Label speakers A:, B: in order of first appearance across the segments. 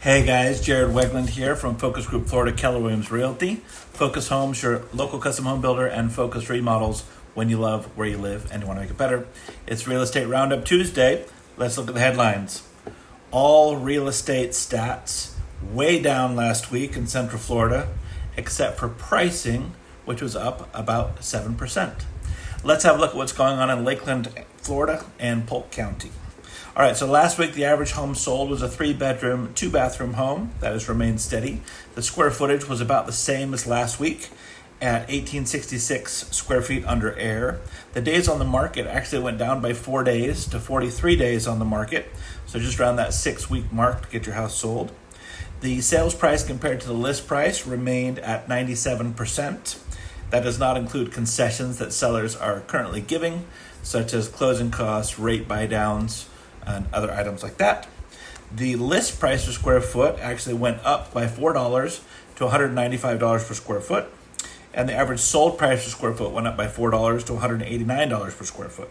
A: Hey guys, Jared Weggeland here from Focus Group Florida Keller Williams Realty. Focus Homes, your local custom home builder, and Focus Remodels when you love where you live and you want to make it better. It's Real Estate Roundup Tuesday. Let's look at the headlines. All real estate stats way down last week in Central Florida, except for pricing, which was up about 7%. Let's have a look at what's going on in Lakeland, Florida, and Polk County. All right, so last week the average home sold was a 3-bedroom, 2-bathroom home. That has remained steady. The square footage was about the same as last week at 1866 square feet under air. The days on the market actually went down by 4 days to 43 days on the market, so just around that 6-week mark to get your house sold. The sales price compared to the list price remained at 97%. That does not include concessions that sellers are currently giving, such as closing costs, rate buy-downs, and other items like that. The list price per square foot actually went up by $4 to $195 per square foot, and the average sold price per square foot went up by $4 to $189 per square foot.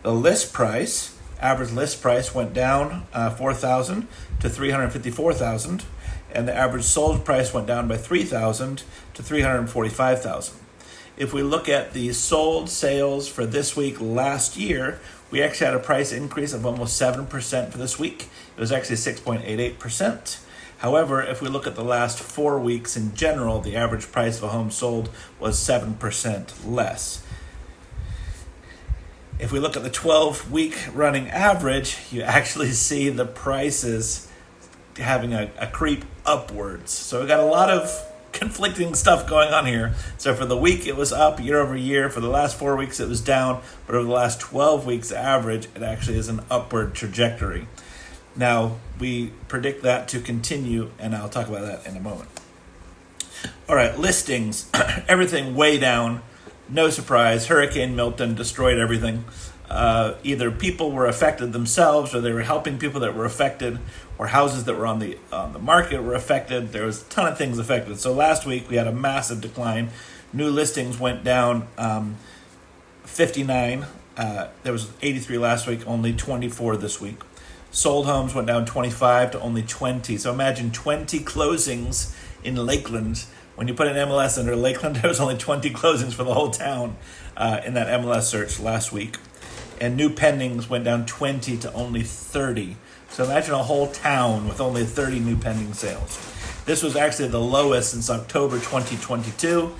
A: The list price, average list price went down $4,000 to $354,000, and the average sold price went down by $3,000 to $345,000. If we look at the sold sales for this week last year, we actually had a price increase of almost 7% for this week. It was actually 6.88%. However, if we look at the last 4 weeks in general, the average price of a home sold was 7% less. If we look at the 12-week running average, you actually see the prices having a creep upwards. So we got a lot of conflicting stuff going on here. So for the week, it was up year over year. For the last 4 weeks, it was down. But over the last 12 weeks average, it actually is an upward trajectory. Now, we predict that to continue, and I'll talk about that in a moment. All right, listings. Everything way down. No surprise. Hurricane Milton destroyed everything. Either people were affected themselves, or they were helping people that were affected, or houses that were on the market were affected. There was a ton of things affected. So last week we had a massive decline. New listings went down 59. There was 83 last week, only 24 this week. Sold homes went down 25 to only 20. So imagine 20 closings in Lakeland. When you put an MLS under Lakeland, there was only 20 closings for the whole town in that MLS search last week. And new pendings went down 20 to only 30. So imagine a whole town with only 30 new pending sales. This was actually the lowest since October 2022.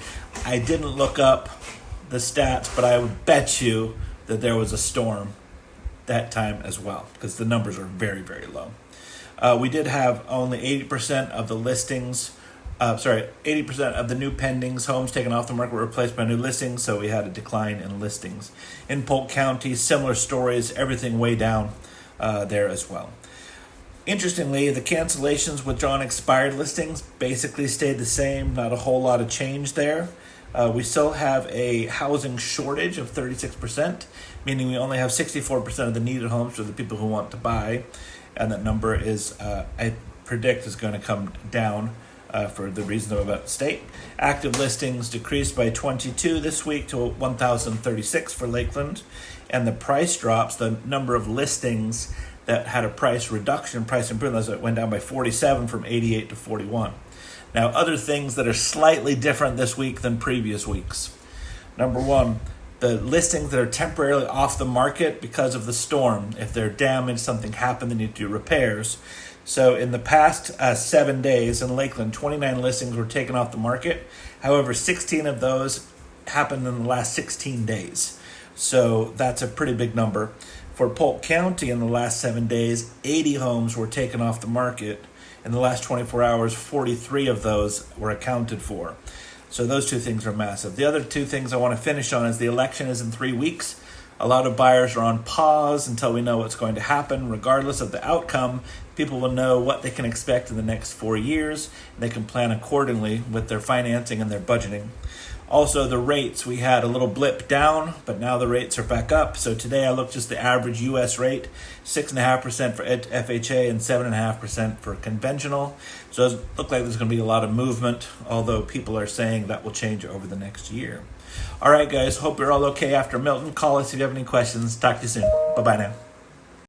A: I didn't look up the stats, but I would bet you that there was a storm that time as well, because the numbers are very, very low. We did have only 80% of the listings, 80% of the new pendings, homes taken off the market, were replaced by new listings, so we had a decline in listings. In Polk County, similar stories, everything way down there as well. Interestingly, the cancellations withdrawn expired listings basically stayed the same, not a whole lot of change there. We still have a housing shortage of 36%, meaning we only have 64% of the needed homes for the people who want to buy, and that number is, I predict, is going to come down for the reasons I'm about to state. Active listings decreased by 22 this week to 1,036 for Lakeland, and the price drops, the number of listings that had a price reduction, price improvement, it went down by 47 from 88 to 41. Now, other things that are slightly different this week than previous weeks. Number one, the listings that are temporarily off the market because of the storm. If they're damaged, something happened, they need to do repairs. So in the past 7 days in Lakeland, 29 listings were taken off the market. However, 16 of those happened in the last 16 days. So that's a pretty big number. For Polk County, in the last 7 days, 80 homes were taken off the market. In the last 24 hours, 43 of those were accounted for. So those two things are massive. The other two things I want to finish on is the election is in 3 weeks. A lot of buyers are on pause until we know what's going to happen. Regardless of the outcome, people will know what they can expect in the next 4 years, and they can plan accordingly with their financing and their budgeting. Also, the rates, we had a little blip down, but now the rates are back up. So today I looked just the average U.S. rate, 6.5% for FHA and 7.5% for conventional. So it looks like there's going to be a lot of movement, although people are saying that will change over the next year. All right, guys, hope you're all okay after Milton. Call us if you have any questions. Talk to you soon. Bye-bye now.